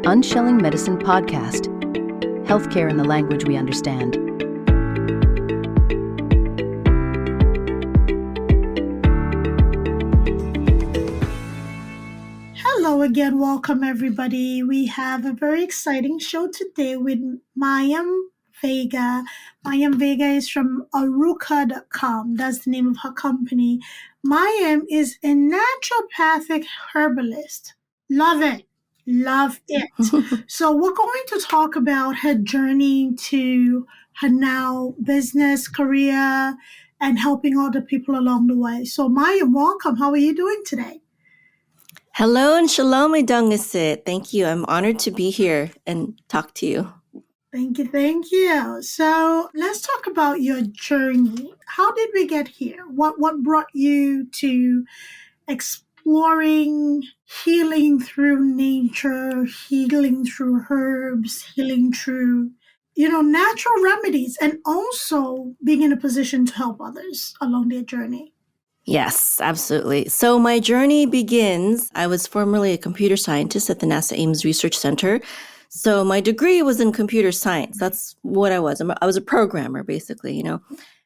Unshelling Medicine Podcast. Healthcare in the language we understand. Hello again. Welcome, everybody. We have a very exciting show today with Mayim Vega. Mayim Vega is from aruka.com. That's the name of her company. Mayim is a naturopathic herbalist. Love it. Love it. So we're going to talk about her journey to her now business, career, and helping other people along the way. So Mayim, welcome. How are you doing today? Hello and shalom, Idongesit. Thank you. I'm honored to be here and talk to you. Thank you. Thank you. So let's talk about your journey. How did we get here? What brought you to exploring healing through nature, healing through herbs, healing through, natural remedies, and also being in a position to help others along their journey? Yes, absolutely. So my journey begins, I was formerly a computer scientist at the NASA Ames Research Center. So my degree was in computer science. That's what I was. I was a programmer, basically,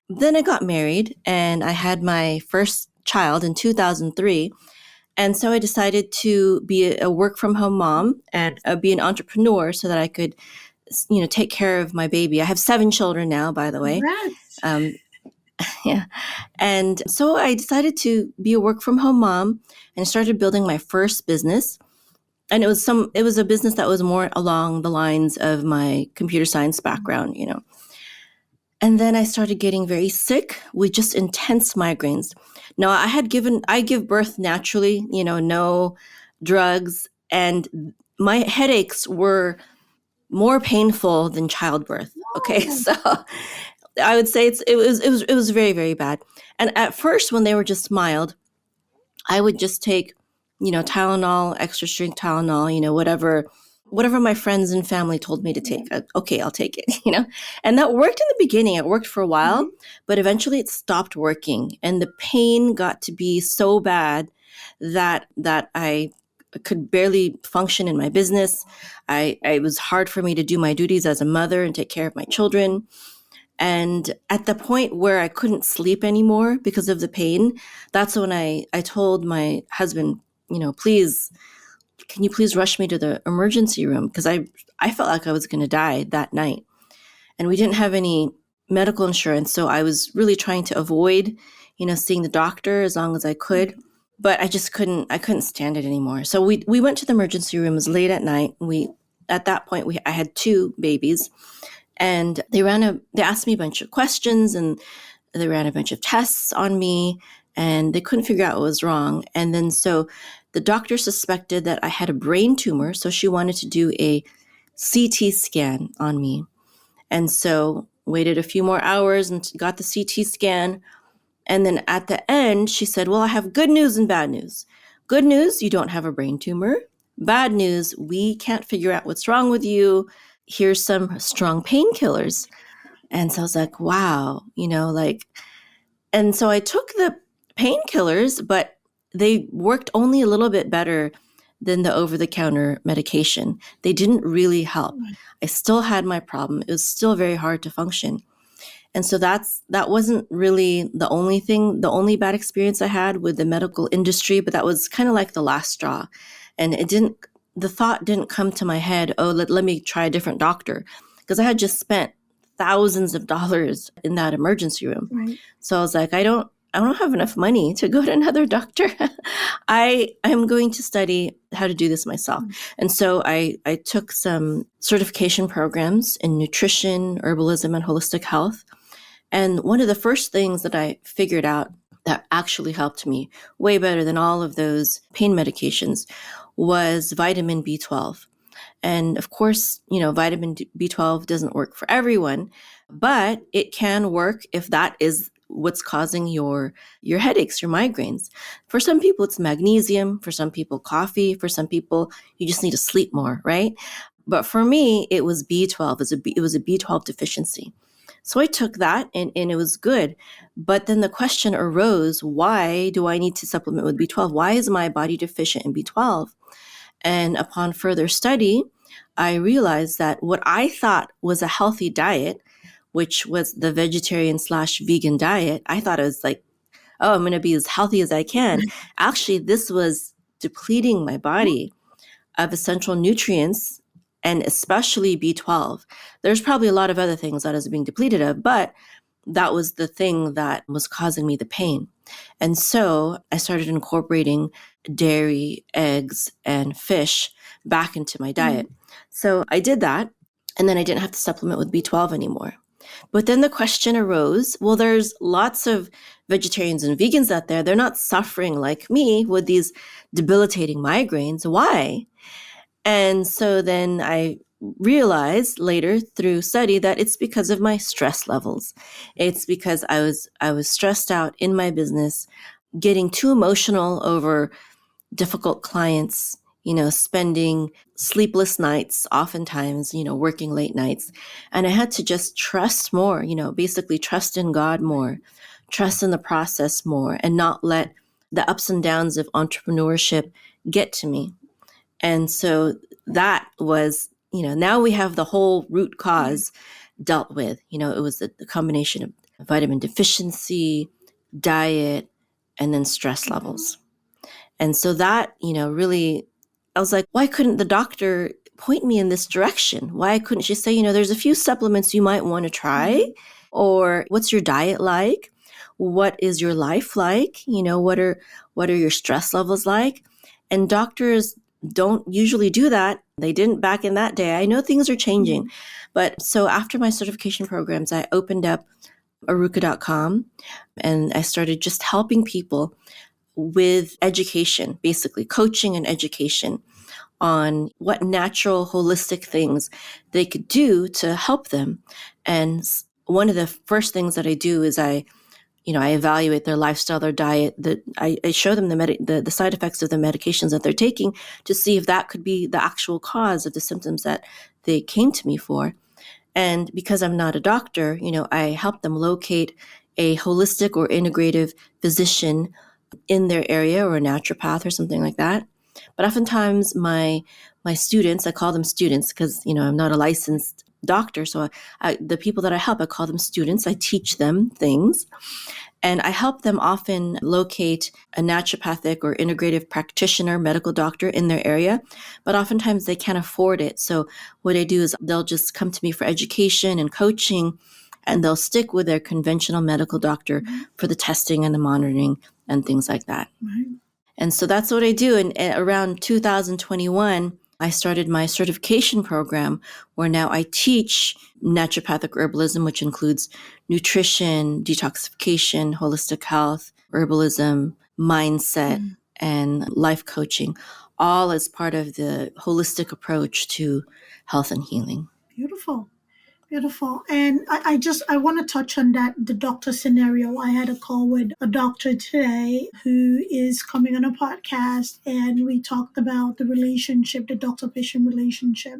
Then I got married and I had my first child in 2003. And so I decided to be a work-from-home mom and be an entrepreneur so that I could, take care of my baby. I have 7 children now, by the way. Congrats. Yeah. And so I decided to be a work-from-home mom and started building my first business. And it was a business that was more along the lines of my computer science background, And then I started getting very sick with just intense migraines. Now I give birth naturally, no drugs, and my headaches were more painful than childbirth. Okay. So I would say it was very, very bad. And at first when they were just mild, I would just take, Tylenol, extra strength Tylenol, whatever my friends and family told me to take. Okay, I'll take it, And that worked in the beginning. It worked for a while, but eventually it stopped working. And the pain got to be so bad that I could barely function in my business. It was hard for me to do my duties as a mother and take care of my children. And at the point where I couldn't sleep anymore because of the pain, that's when I told my husband, please, can you please rush me to the emergency room? Because I felt like I was going to die that night. And we didn't have any medical insurance. So I was really trying to avoid, seeing the doctor as long as I could. But I couldn't stand it anymore. So we went to the emergency room. It was late at night. At that point, I had 2 babies. And they asked me a bunch of questions and they ran a bunch of tests on me and they couldn't figure out what was wrong. And then so the doctor suspected that I had a brain tumor. So she wanted to do a CT scan on me. And so waited a few more hours and got the CT scan. And then at the end, she said, well, I have good news and bad news. Good news, you don't have a brain tumor. Bad news, we can't figure out what's wrong with you. Here's some strong painkillers. And so I was like, wow, and so I took the painkillers, but they worked only a little bit better than the over-the-counter medication. They didn't really help. I still had my problem. It was still very hard to function. And so that wasn't really the only bad experience I had with the medical industry, but that was kind of like the last straw. And the thought didn't come to my head, oh, let me try a different doctor, because I had just spent thousands of dollars in that emergency room. Right. So I was like, I don't have enough money to go to another doctor. I am going to study how to do this myself. And so I took some certification programs in nutrition, herbalism, and holistic health. And one of the first things that I figured out that actually helped me way better than all of those pain medications was vitamin B12. And of course, vitamin B12 doesn't work for everyone, but it can work if that is what's causing your headaches, your migraines. For some people, it's magnesium. For some people, coffee. For some people, you just need to sleep more, right? But for me, it was B12. It was a B12 deficiency. So I took that and it was good. But then the question arose, why do I need to supplement with B12? Why is my body deficient in B12? And upon further study, I realized that what I thought was a healthy diet, which was the vegetarian/vegan diet, I thought it was like, oh, I'm going to be as healthy as I can. Actually, this was depleting my body of essential nutrients and especially B12. There's probably a lot of other things that I was being depleted of, but that was the thing that was causing me the pain. And so I started incorporating dairy, eggs, and fish back into my diet. So I did that, and then I didn't have to supplement with B12 anymore. But then the question arose, well, there's lots of vegetarians and vegans out there. They're not suffering like me with these debilitating migraines. Why? And so then I realized later through study that it's because of my stress levels. It's because I was stressed out in my business, getting too emotional over difficult clients, spending sleepless nights, oftentimes, working late nights. And I had to just trust more, basically trust in God more, trust in the process more, and not let the ups and downs of entrepreneurship get to me. And so that was, now we have the whole root cause dealt with. It was the combination of vitamin deficiency, diet, and then stress levels. And so that, really, I was like, why couldn't the doctor point me in this direction? Why couldn't she say, there's a few supplements you might want to try? Or what's your diet like? What is your life like? What are your stress levels like? And doctors don't usually do that. They didn't back in that day. I know things are changing. But so after my certification programs, I opened up Aruka.com and I started just helping people with education, basically coaching and education on what natural holistic things they could do to help them. And one of the first things that I do is I evaluate their lifestyle, their diet, I show them the side effects of the medications that they're taking to see if that could be the actual cause of the symptoms that they came to me for. And because I'm not a doctor, I help them locate a holistic or integrative physician in their area or a naturopath or something like that. But oftentimes my students, I call them students because, I'm not a licensed doctor. So the people that I help, I call them students. I teach them things. And I help them often locate a naturopathic or integrative practitioner, medical doctor in their area, but oftentimes they can't afford it. So what I do is they'll just come to me for education and coaching, and they'll stick with their conventional medical doctor for the testing and the monitoring and things like that. Right. And so that's what I do. And around 2021, I started my certification program where now I teach naturopathic herbalism, which includes nutrition, detoxification, holistic health, herbalism, mindset, and life coaching, all as part of the holistic approach to health and healing. Beautiful. Beautiful. And I want to touch on the doctor scenario. I had a call with a doctor today who is coming on a podcast, and we talked about the relationship, the doctor-patient relationship.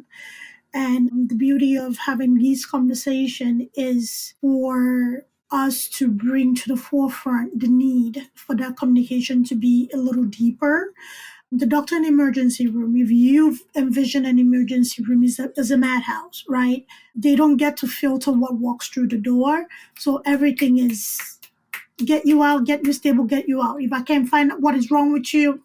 And the beauty of having these conversations is for us to bring to the forefront the need for that communication to be a little deeper. The doctor in the emergency room, if you've envisioned an emergency room is a madhouse, right? They don't get to filter what walks through the door. So everything is get you out, get you stable, get you out. If I can't find out what is wrong with you,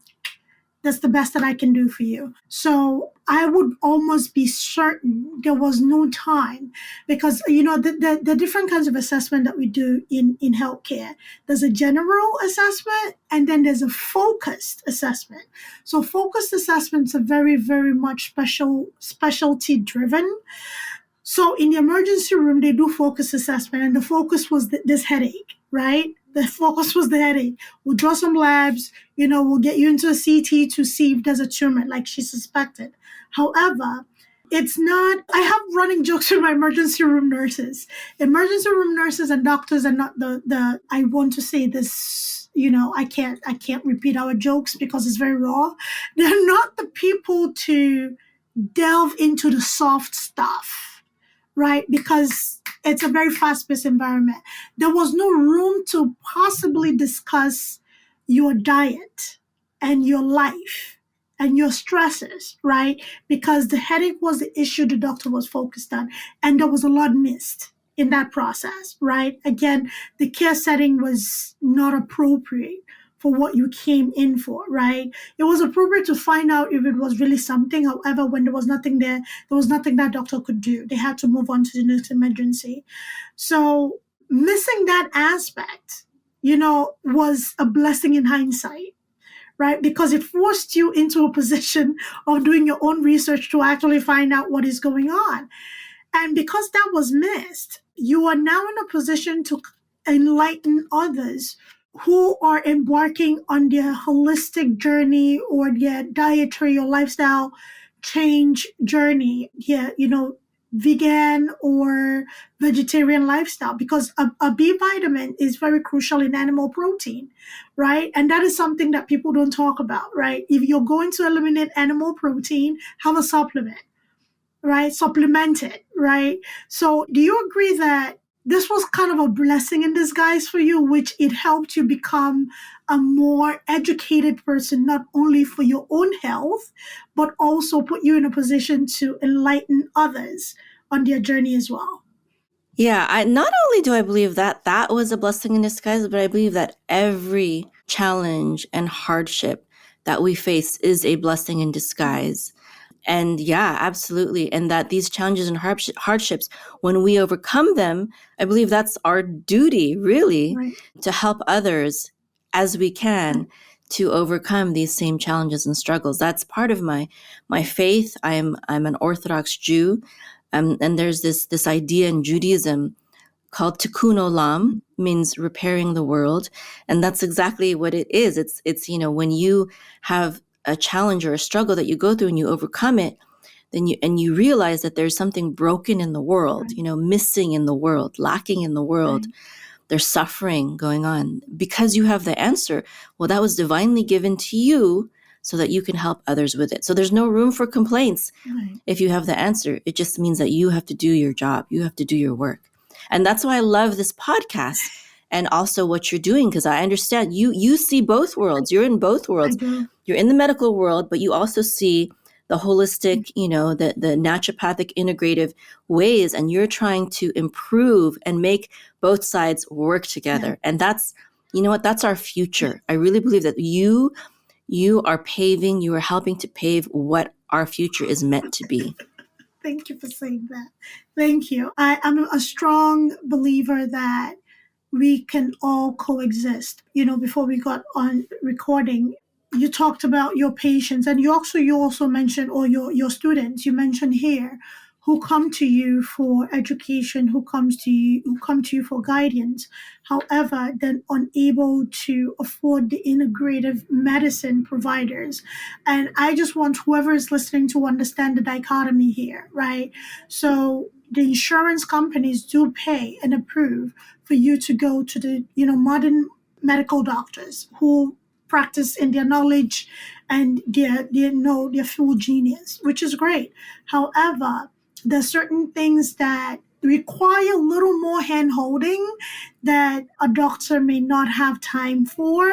that's the best that I can do for you. So I would almost be certain there was no time because, the different kinds of assessment that we do in healthcare, there's a general assessment and then there's a focused assessment. So focused assessments are very, very much specialty driven. So in the emergency room, they do focus assessment, and the focus was this headache, right? The focus was the headache. We'll draw some labs, we'll get you into a CT to see if there's a tumor like she suspected. However, it's not, I have running jokes with my emergency room nurses. Emergency room nurses and doctors are not I want to say this, I can't repeat our jokes because it's very raw. They're not the people to delve into the soft stuff. Right? Because it's a very fast-paced environment. There was no room to possibly discuss your diet and your life and your stresses, right? Because the headache was the issue the doctor was focused on, and there was a lot missed in that process, right? Again, the care setting was not appropriate for what you came in for, right? It was appropriate to find out if it was really something. However, when there was nothing there was nothing that doctor could do. They had to move on to the next emergency. So missing that aspect, was a blessing in hindsight, right? Because it forced you into a position of doing your own research to actually find out what is going on. And because that was missed, you are now in a position to enlighten others who are embarking on their holistic journey or their dietary or lifestyle change journey. Yeah, vegan or vegetarian lifestyle, because a B vitamin is very crucial in animal protein, right? And that is something that people don't talk about, right? If you're going to eliminate animal protein, have a supplement, right? Supplement it, right? So do you agree that this was kind of a blessing in disguise for you, which it helped you become a more educated person, not only for your own health, but also put you in a position to enlighten others on their journey as well? Yeah, I not only do I believe that that was a blessing in disguise, but I believe that every challenge and hardship that we face is a blessing in disguise. And yeah, absolutely. And that these challenges and hardships, when we overcome them, I believe that's our duty, really, Right. to help others as we can to overcome these same challenges and struggles. That's part of my faith. I'm an Orthodox Jew, and there's this idea in Judaism called Tikkun Olam, means repairing the world, and that's exactly what it is. It's when you have a challenge or a struggle that you go through and you overcome it, then you realize that there's something broken in the world, Right. missing in the world, lacking in the world. Right. There's suffering going on because you have the answer. Well, that was divinely given to you so that you can help others with it. So there's no room for complaints Right. if you have the answer. It just means that you have to do your job. You have to do your work. And that's why I love this podcast and also what you're doing, because I understand you see both worlds. You're in both worlds. I do. You're in the medical world, but you also see the holistic, the naturopathic integrative ways, and you're trying to improve and make both sides work together. Yeah. And that's, that's our future. I really believe that you are helping to pave what our future is meant to be. Thank you for saying that. Thank you. I'm a strong believer that we can all coexist. Before we got on recording, you talked about your patients, and you also mentioned, or your students, you mentioned here, who come to you for education, who come to you for guidance. However, then unable to afford the integrative medicine providers. And I just want whoever is listening to understand the dichotomy here, right? So the insurance companies do pay and approve for you to go to the modern medical doctors who practice in their knowledge and their full genius, which is great. However, there's certain things that require a little more hand holding that a doctor may not have time for,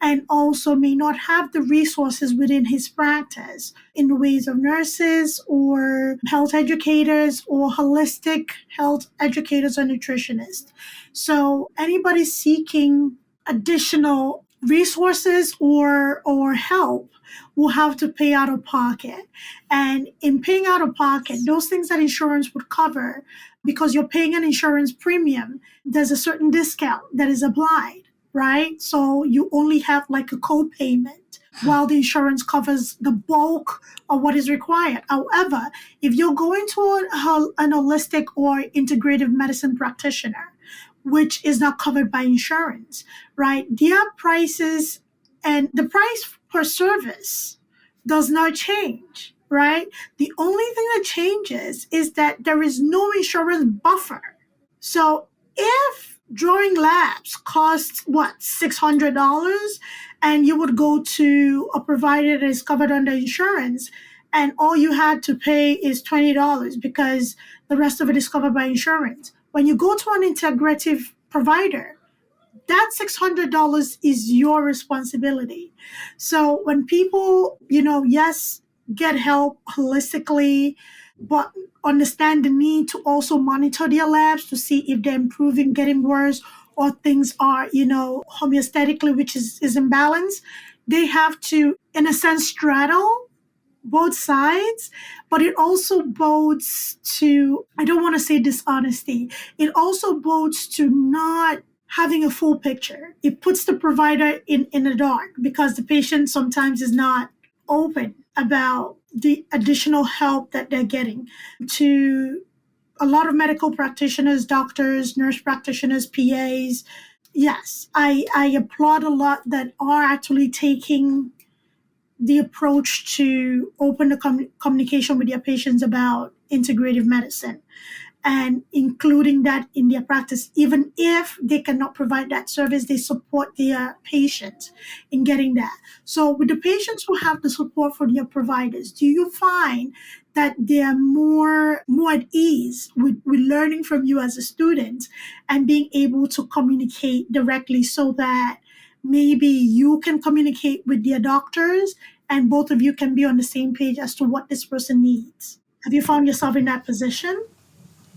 and also may not have the resources within his practice in the ways of nurses or health educators or holistic health educators or nutritionists. So anybody seeking additional resources or help will have to pay out of pocket. And in paying out of pocket, those things that insurance would cover, because you're paying an insurance premium, there's a certain discount that is applied, right? So you only have like a co-payment while the insurance covers the bulk of what is required. However, if you're going to an holistic or integrative medicine practitioner, which is not covered by insurance, right? Their prices and the price per service does not change, right? The only thing that changes is that there is no insurance buffer. So if drawing labs costs $600, and you would go to a provider that is covered under insurance, and all you had to pay is $20 because the rest of it is covered by insurance. When you go to an integrative provider, that $600 is your responsibility. So when people, yes, get help holistically, but understand the need to also monitor their labs to see if they're improving, getting worse, or things are, homeostatically, which is imbalanced, they have to, in a sense, straddle both sides, but it also bodes to, I don't want to say dishonesty, it also bodes to not having a full picture. It puts the provider in the dark because the patient sometimes is not open about the additional help that they're getting. To a lot of medical practitioners, doctors, nurse practitioners, PAs, yes, I applaud a lot that are actually taking the approach to open the communication with their patients about integrative medicine and including that in their practice. Even if they cannot provide that service, they support their patients in getting that. So with the patients who have the support from their providers, do you find that they're more at ease with learning from you as a student and being able to communicate directly so that maybe you can communicate with their doctors and both of you can be on the same page as to what this person needs? Have you found yourself in that position?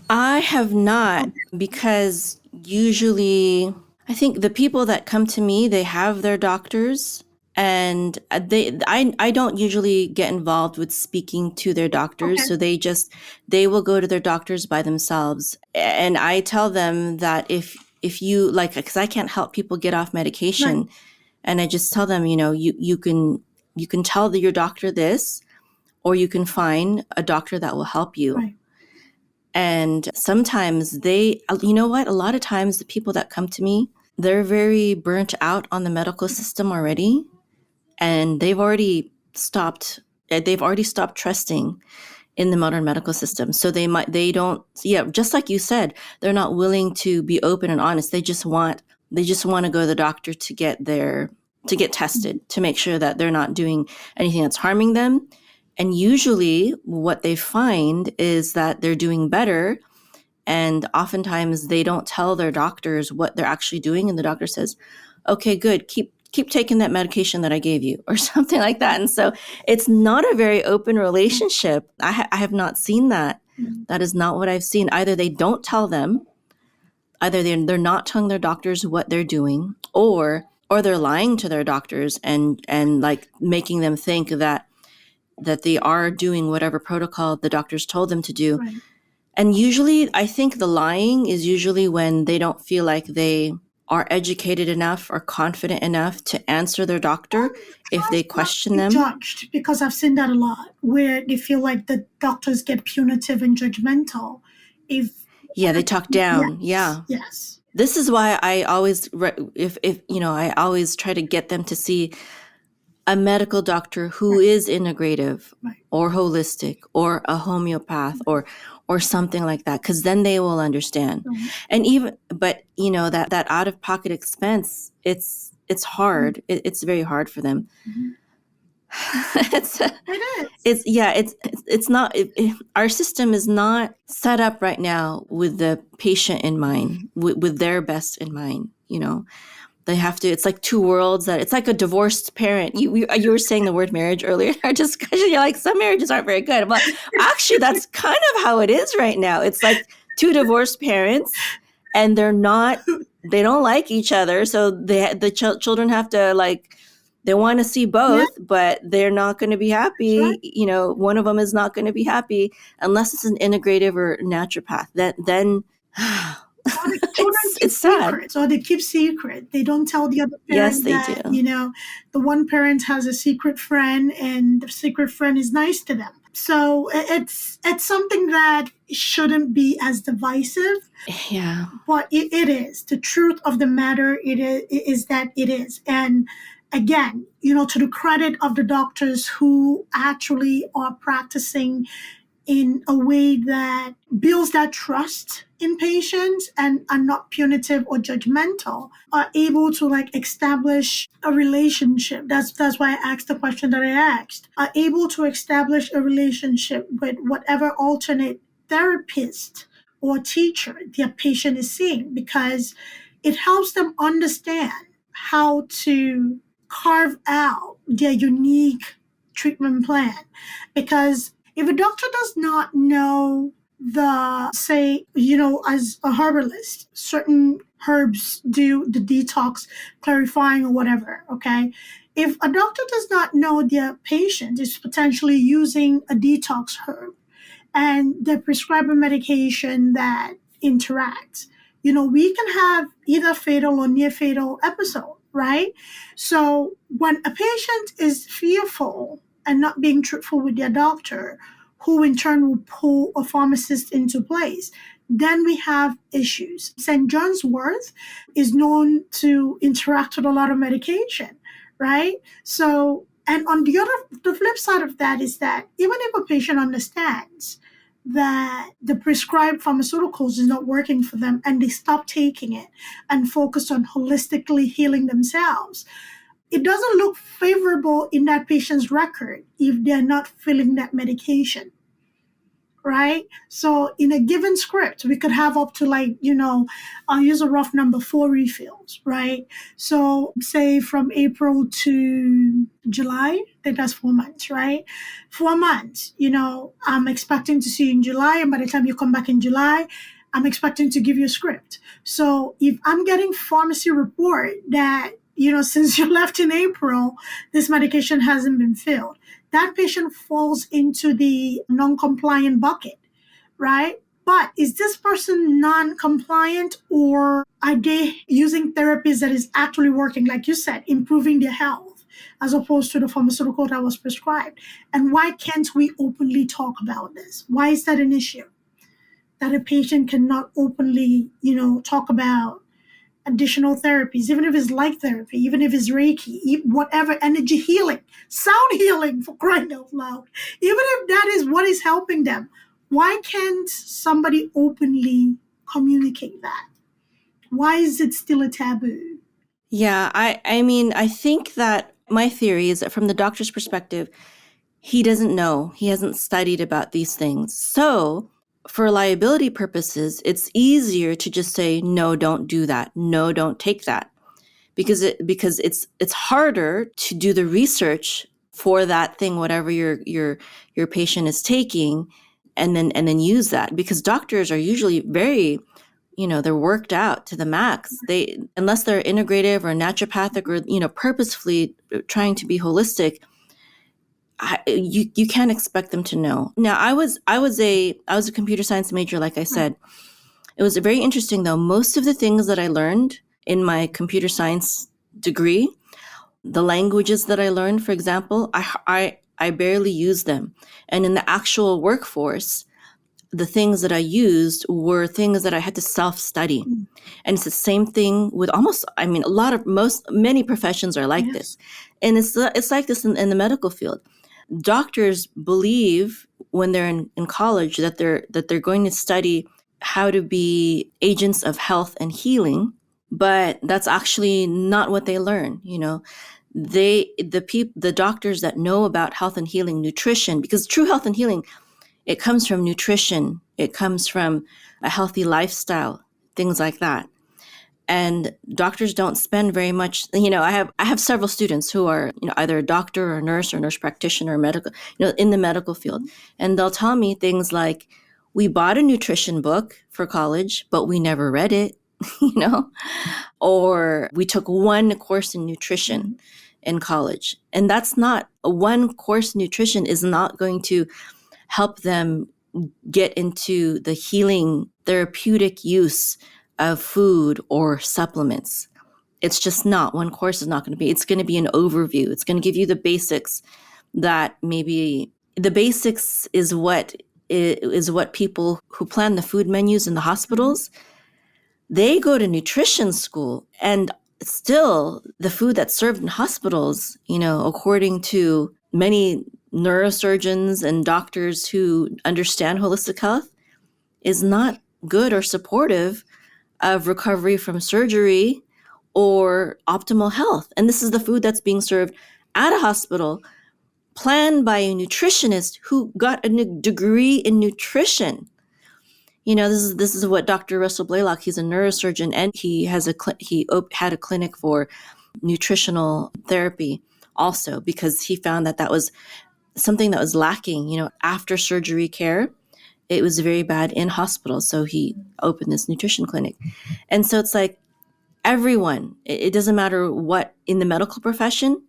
I have not, because usually I think the people that come to me, they have their doctors, and I don't usually get involved with speaking to their doctors. Okay. So they will go to their doctors by themselves. And I tell them that if you like, because I can't help people get off medication, Right. and I just tell them, you can tell your doctor this, or you can find a doctor that will help you. Right. And sometimes a lot of times the people that come to me, they're very burnt out on the medical system already. And they've already stopped trusting in the modern medical system. So just like you said, they're not willing to be open and honest. They just want to go to the doctor to get tested, to make sure that they're not doing anything that's harming them. And usually what they find is that they're doing better. And oftentimes they don't tell their doctors what they're actually doing. And the doctor says, okay, good, keep taking that medication that I gave you, or something like that. And so it's not a very open relationship. I have not seen that. Mm-hmm. That is not what I've seen. Either they don't tell them, either they're not telling their doctors what they're doing, or they're lying to their doctors and like making them think that they are doing whatever protocol the doctors told them to do. Right. And usually, I think the lying is usually when they don't feel like they are educated enough or confident enough to answer their doctor if they question them. Judged, because I've seen that a lot, where they feel like the doctors get punitive and judgmental. They talk down. Yes. This is why I always, I always try to get them to see a medical doctor who is integrative, right, or holistic, or a homeopath, or something like that, because then they will understand. Right. And but that out of pocket expense, it's hard. Mm-hmm. It's very hard for them. Mm-hmm. It's not. Our system is not set up right now with the patient in mind, with their best in mind. They have to. It's like two worlds. It's like a divorced parent. You were saying the word marriage earlier, just because you're like, some marriages aren't very good. But actually, that's kind of how it is right now. It's like two divorced parents, and they don't like each other. So the children have to they want to see both, but they're not going to be happy. Right. One of them is not going to be happy unless it's an integrative or naturopath. Then. It's sad. Secrets, or they keep secret. They don't tell the other parent that, do. The one parent has a secret friend and the secret friend is nice to them. So it's something that shouldn't be as divisive. Yeah. But it is. The truth of the matter is that it is. And again, to the credit of the doctors who actually are practicing in a way that builds that trust in patients and are not punitive or judgmental, are able to establish a relationship. That's why I asked the question that I asked. Are able to establish a relationship with whatever alternate therapist or teacher their patient is seeing, because it helps them understand how to carve out their unique treatment plan. Because if a doctor does not know say, as a herbalist, certain herbs do the detox, clarifying, or whatever, okay? If a doctor does not know their patient is potentially using a detox herb and they prescribe a medication that interacts, we can have either fatal or near fatal episode, right? So when a patient is fearful and not being truthful with their doctor, who in turn will pull a pharmacist into place, then we have issues. St. John's Wort is known to interact with a lot of medication, right? So, and on the flip side of that is that even if a patient understands that the prescribed pharmaceuticals is not working for them and they stop taking it and focus on holistically healing themselves, it doesn't look favorable in that patient's record if they're not filling that medication, right? So in a given script, we could have up to I'll use a rough number, 4 refills, right? So say from April to July, I think that's 4 months, right? 4 months, I'm expecting to see you in July. And by the time you come back in July, I'm expecting to give you a script. So if I'm getting pharmacy report that, since you left in April, this medication hasn't been filled, that patient falls into the non-compliant bucket, right? But is this person non-compliant, or are they using therapies that is actually working, like you said, improving their health, as opposed to the pharmaceutical that was prescribed? And why can't we openly talk about this? Why is that an issue? That a patient cannot openly, talk about additional therapies, even if it's light therapy, even if it's Reiki, whatever, energy healing, sound healing, for crying out loud. Even if that is what is helping them, why can't somebody openly communicate that? Why is it still a taboo? Yeah, I mean, I think that my theory is that from the doctor's perspective, he doesn't know. He hasn't studied about these things. So for liability purposes, it's easier to just say, no, don't do that. No, don't take that. Because it's harder to do the research for that thing, whatever your patient is taking, and then use that. Because doctors are usually very, they're worked out to the max. Unless they're integrative or naturopathic or, purposefully trying to be holistic, you can't expect them to know. Now, I was a computer science major, like I said. It was very interesting, though. Most of the things that I learned in my computer science degree, the languages that I learned, for example, I barely used them. And in the actual workforce, the things that I used were things that I had to self-study. And it's the same thing with many professions are like this. And it's like this in the medical field. Doctors believe when they're in college that they're going to study how to be agents of health and healing, but that's actually not what they learn. The doctors that know about health and healing, nutrition, because true health and healing, it comes from nutrition, it comes from a healthy lifestyle, things like that. And doctors don't spend very much. I have several students who are, either a doctor or a nurse or nurse practitioner or medical, in the medical field. And they'll tell me things like, we bought a nutrition book for college, but we never read it, or we took one course in nutrition in college. And that's not, one course in nutrition is not going to help them get into the healing therapeutic use of food or supplements. It's just not. One course is not going to be. It's going to be an overview. It's going to give you the basics that maybe the basics is what people who plan the food menus in the hospitals, they go to nutrition school, and still the food that's served in hospitals, according to many neurosurgeons and doctors who understand holistic health, is not good or supportive of recovery from surgery or optimal health. And this is the food that's being served at a hospital, planned by a nutritionist who got a degree in nutrition. this is what Dr. Russell Blaylock, he's a neurosurgeon, and he has had a clinic for nutritional therapy also, because he found that was something that was lacking, after surgery care. It was very bad in hospitals. So he opened this nutrition clinic. And so it's like everyone, it doesn't matter what in the medical profession,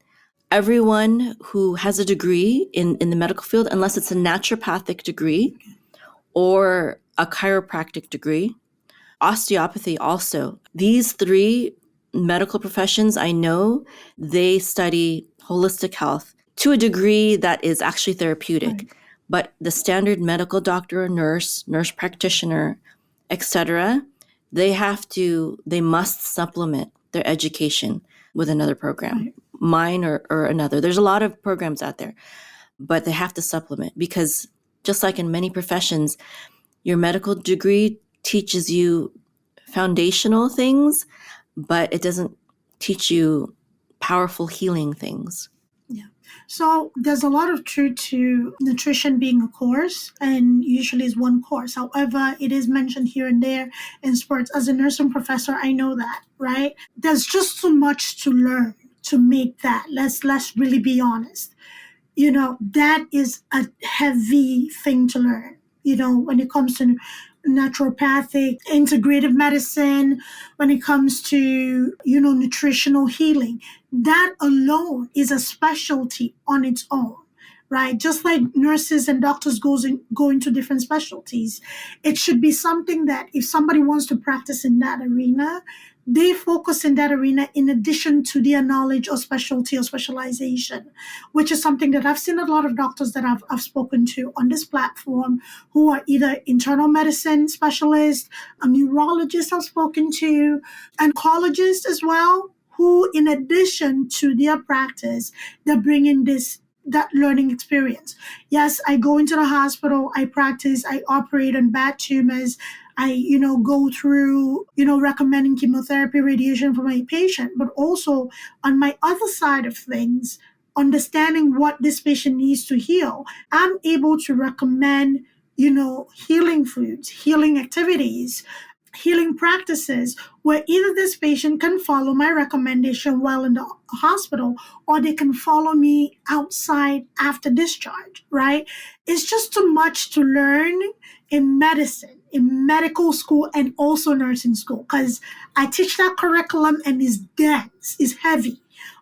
everyone who has a degree in the medical field, unless it's a naturopathic degree or a chiropractic degree, osteopathy also. These three medical professions, I know they study holistic health to a degree that is actually therapeutic. Right. But the standard medical doctor or nurse practitioner, etc., they must supplement their education with another program, Right. mine or another. There's a lot of programs out there, but they have to supplement, because just like in many professions, your medical degree teaches you foundational things, but it doesn't teach you powerful healing things. Yeah. So there's a lot of truth to nutrition being a course, and usually is one course. However, it is mentioned here and there in sports. As a nursing professor, I know that, right? There's just too much to learn to make that. Let's really be honest. That is a heavy thing to learn, when it comes to naturopathic, integrative medicine, when it comes to, nutritional healing. That alone is a specialty on its own, right? Just like nurses and doctors go into different specialties. It should be something that if somebody wants to practice in that arena, they focus in that arena in addition to their knowledge or specialty or specialization, which is something that I've seen a lot of doctors that I've spoken to on this platform who are either internal medicine specialists, a neurologist I've spoken to, oncologists as well, who in addition to their practice, they're bringing that learning experience. Yes, I go into the hospital, I practice, I operate on bad tumors, I, go through, recommending chemotherapy, radiation for my patient, but also on my other side of things, understanding what this patient needs to heal, I'm able to recommend, healing foods, healing activities, healing practices where either this patient can follow my recommendation while in the hospital, or they can follow me outside after discharge, right? It's just too much to learn in medicine, in medical school, and also nursing school, because I teach that curriculum and it's dense, it's heavy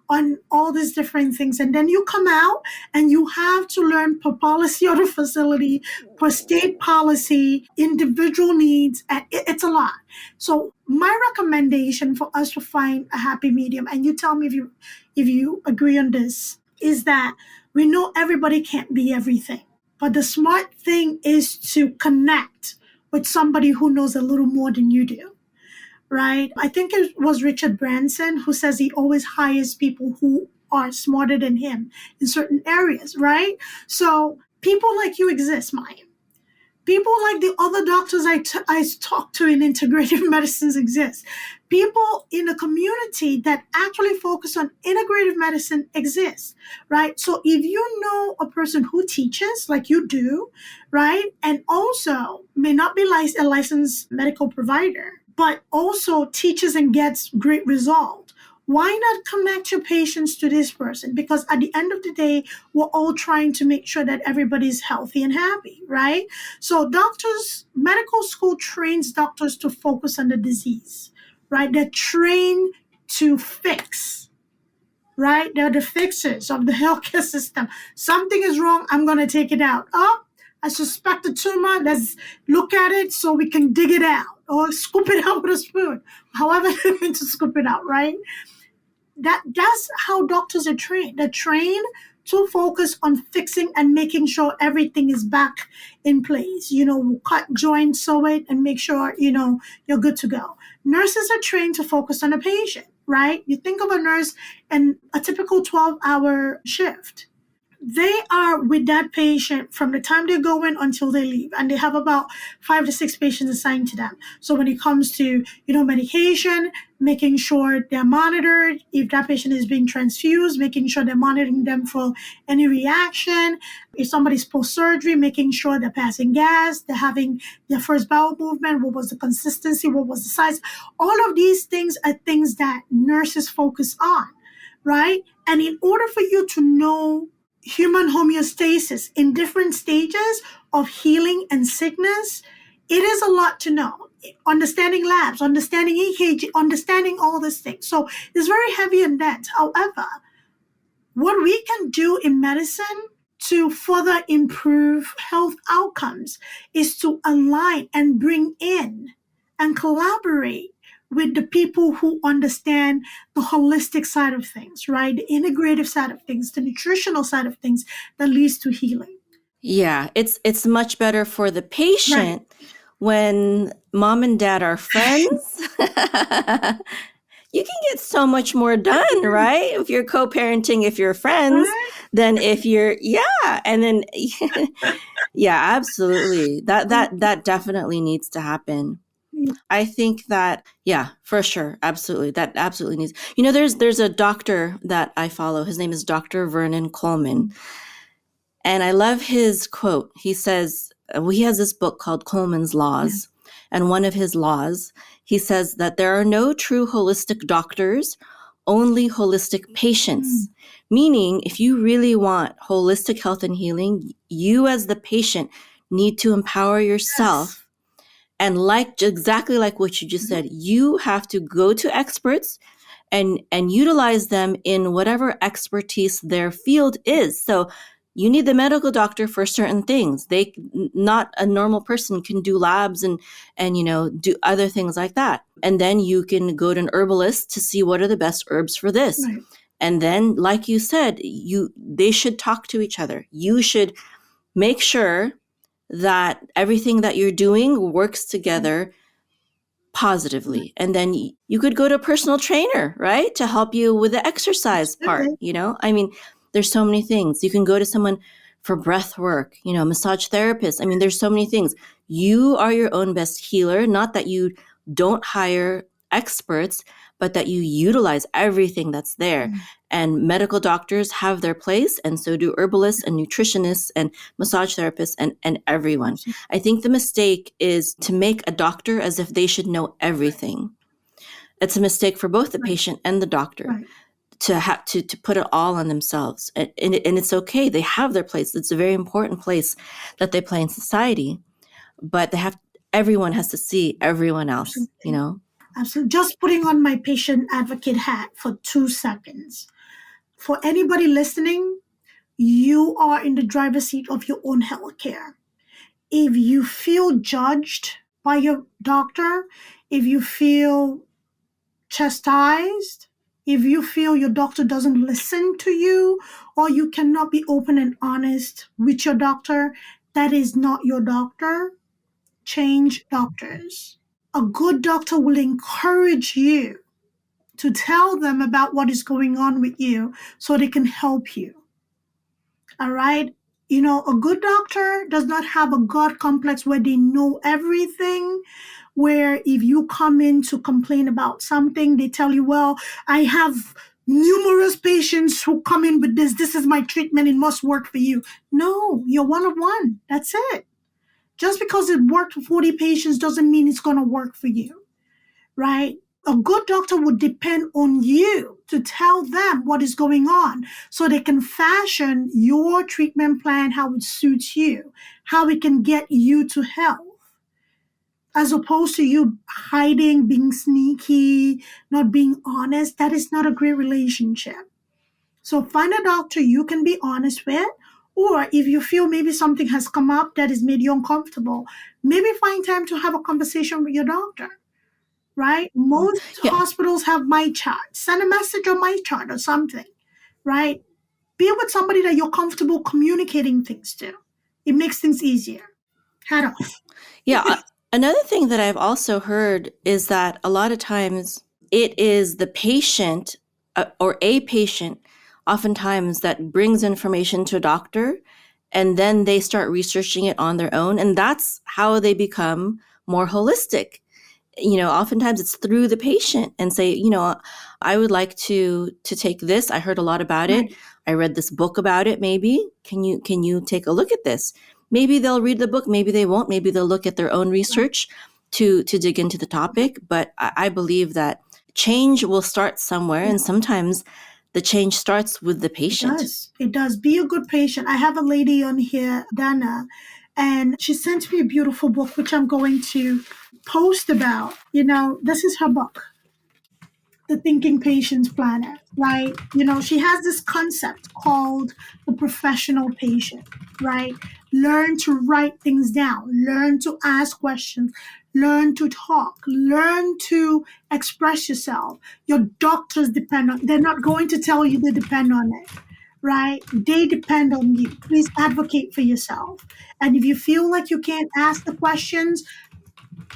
on all these different things. And then you come out and you have to learn per policy of the facility, per state policy, individual needs, and it's a lot. So my recommendation for us to find a happy medium, and you tell me if you agree on this, is that we know everybody can't be everything. But the smart thing is to connect with somebody who knows a little more than you do. Right? I think it was Richard Branson who says he always hires people who are smarter than him in certain areas, right? So people like you exist, Mayim. People like the other doctors I talk to in integrative medicines exist. People in the community that actually focus on integrative medicine exist, right? So if you know a person who teaches like you do, right, and also may not be a licensed medical provider, but also teaches and gets great results, why not connect your patients to this person? Because at the end of the day, we're all trying to make sure that everybody's healthy and happy, right? So medical school trains doctors to focus on the disease, right? They're trained to fix, right? They're the fixers of the healthcare system. Something is wrong, I'm going to take it out. Oh, I suspect a tumor, let's look at it so we can dig it out or scoop it out with a spoon, however they're going to scoop it out, right? That's how doctors are trained. They're trained to focus on fixing and making sure everything is back in place. Cut, join, sew it, and make sure, you're good to go. Nurses are trained to focus on a patient, right? You think of a nurse and a typical 12-hour shift. they are with that patient from the time they go in until they leave, and they have about 5 to 6 patients assigned to them. So when it comes to medication, making sure they're monitored. If that patient is being transfused, making sure they're monitoring them for any reaction. If somebody's post-surgery, making sure they're passing gas, they're having their first bowel movement, what was the consistency, what was the size. All of these things are things that nurses focus on, right? And in order for you to know human homeostasis in different stages of healing and sickness, it is a lot to know. Understanding labs, understanding EKG, understanding all these things. So it's very heavy and dense. However, what we can do in medicine to further improve health outcomes is to align and bring in and collaborate with the people who understand the holistic side of things, right? The integrative side of things, the nutritional side of things that leads to healing. Yeah, it's much better for the patient when mom and dad are friends. You can get so much more done, right? If you're co-parenting, if you're friends, than if you're, and then, absolutely. That definitely needs to happen. I think that, for sure. Absolutely. That absolutely needs, there's a doctor that I follow. His name is Dr. Vernon Coleman. And I love his quote. He says, he has this book called Coleman's Laws. And one of his laws, he says that there are no true holistic doctors, only holistic patients. Meaning, if you really want holistic health and healing, you as the patient need to empower yourself. And exactly like what you just said, you have to go to experts and utilize them in whatever expertise their field is. So you need the medical doctor for certain things. Not a normal person can do labs and do other things like that. And then you can go to an herbalist to see what are the best herbs for this. Right. And then, like you said, they should talk to each other. You should make sure that everything that you're doing works together positively. And then you could go to a personal trainer, right? To help you with the exercise part, I mean, there's so many things. You can go to someone for breath work, massage therapist. I mean, there's so many things. You are your own best healer, not that you don't hire experts, but that you utilize everything that's there. And medical doctors have their place, and so do herbalists and nutritionists and massage therapists and everyone. I think the mistake is to make a doctor as if they should know everything. It's a mistake for both the patient and the doctor to have to put it all on themselves. And it's okay. They have their place. It's a very important place that they play in society, but everyone has to see everyone else, Absolutely. Just putting on my patient advocate hat for 2 seconds. For anybody listening, you are in the driver's seat of your own healthcare. If you feel judged by your doctor, if you feel chastised, if you feel your doctor doesn't listen to you, or you cannot be open and honest with your doctor, that is not your doctor. Change doctors. A good doctor will encourage you to tell them about what is going on with you so they can help you. All right? A good doctor does not have a God complex where they know everything, where if you come in to complain about something, they tell you, well, I have numerous patients who come in with this. This is my treatment. It must work for you. No, you're one of one. That's it. Just because it worked for 40 patients doesn't mean it's going to work for you, right? A good doctor would depend on you to tell them what is going on so they can fashion your treatment plan how it suits you, how it can get you to health, as opposed to you hiding, being sneaky, not being honest. That is not a great relationship. So find a doctor you can be honest with. Or if you feel maybe something has come up that has made you uncomfortable, maybe find time to have a conversation with your doctor, right? Most hospitals have My Chart. Send a message on My Chart or something, right? Be with somebody that you're comfortable communicating things to. It makes things easier. Hat off. Another thing that I've also heard is that a lot of times it is the patient or a patient oftentimes that brings information to a doctor, and then they start researching it on their own. And that's how they become more holistic. Oftentimes it's through the patient and say, I would like to take this. I heard a lot about it. I read this book about it. Maybe can you take a look at this? Maybe they'll read the book. Maybe they won't. Maybe they'll look at their own research to dig into the topic. But I believe that change will start somewhere, and sometimes the change starts with the patient. It does. Be a good patient. I have a lady on here, Dana, and she sent me a beautiful book, which I'm going to post about. This is her book, The Thinking Patient's Planner, right? She has this concept called the professional patient, right? Learn to write things down, learn to ask questions, learn to talk, learn to express yourself. Your doctors they're not going to tell you they depend on it, right? They depend on you. Please advocate for yourself. And if you feel like you can't ask the questions,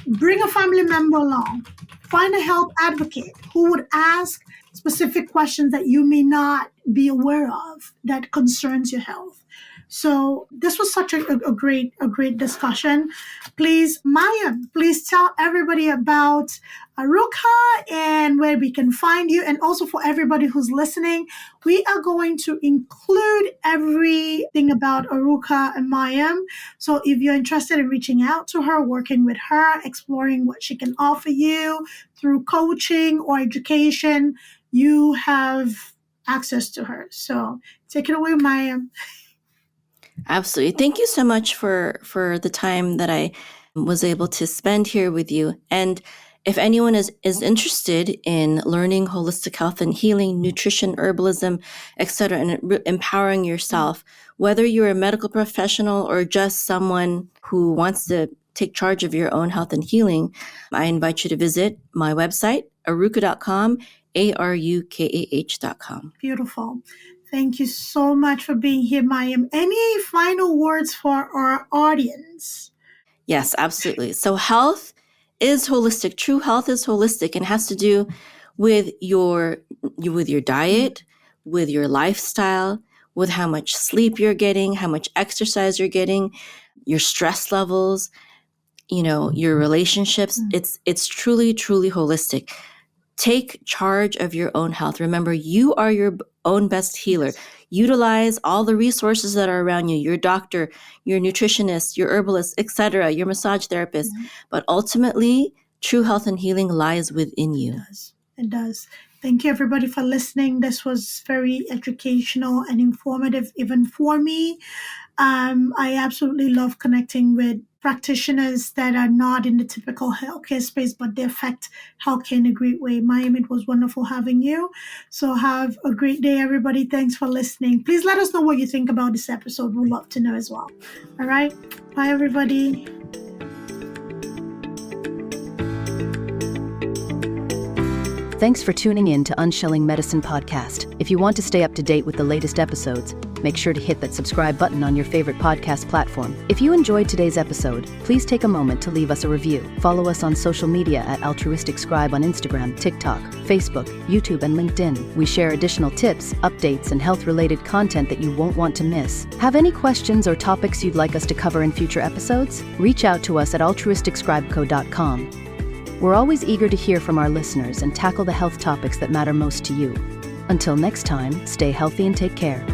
bring a family member along. Find a health advocate who would ask specific questions that you may not be aware of that concerns your health. So this was such a great discussion. Please, Mayim, please tell everybody about Aruka and where we can find you. And also for everybody who's listening, we are going to include everything about Aruka and Mayim. So if you're interested in reaching out to her, working with her, exploring what she can offer you through coaching or education, you have access to her. So take it away, Mayim. Absolutely. Thank you so much for the time that I was able to spend here with you. And if anyone is interested in learning holistic health and healing, nutrition, herbalism, etc., and empowering yourself, whether you're a medical professional or just someone who wants to take charge of your own health and healing, I invite you to visit my website, aruka.com, ARUKAH.com. Beautiful. Thank you so much for being here, Mayim. Any final words for our audience? Yes, absolutely. So health is holistic. True health is holistic and has to do with your diet, with your lifestyle, with how much sleep you're getting, how much exercise you're getting, your stress levels, your relationships. It's truly, truly holistic. Take charge of your own health. Remember, you are your own best healer. Utilize all the resources that are around you, your doctor, your nutritionist, your herbalist, etc., your massage therapist. But ultimately, true health and healing lies within you. It does. Thank you, everybody, for listening. This was very educational and informative, even for me. I absolutely love connecting with practitioners that are not in the typical healthcare space, but they affect healthcare in a great way. Mayim, it was wonderful having you. So have a great day, everybody. Thanks for listening. Please let us know what you think about this episode. We'd love to know as well. All right. Bye, everybody. Thanks for tuning in to Unshelling Medicine Podcast. If you want to stay up to date with the latest episodes, make sure to hit that subscribe button on your favorite podcast platform. If you enjoyed today's episode, please take a moment to leave us a review. Follow us on social media at Altruistic Scribe on Instagram, TikTok, Facebook, YouTube, and LinkedIn. We share additional tips, updates, and health-related content that you won't want to miss. Have any questions or topics you'd like us to cover in future episodes? Reach out to us at altruisticscribeco.com. We're always eager to hear from our listeners and tackle the health topics that matter most to you. Until next time, stay healthy and take care.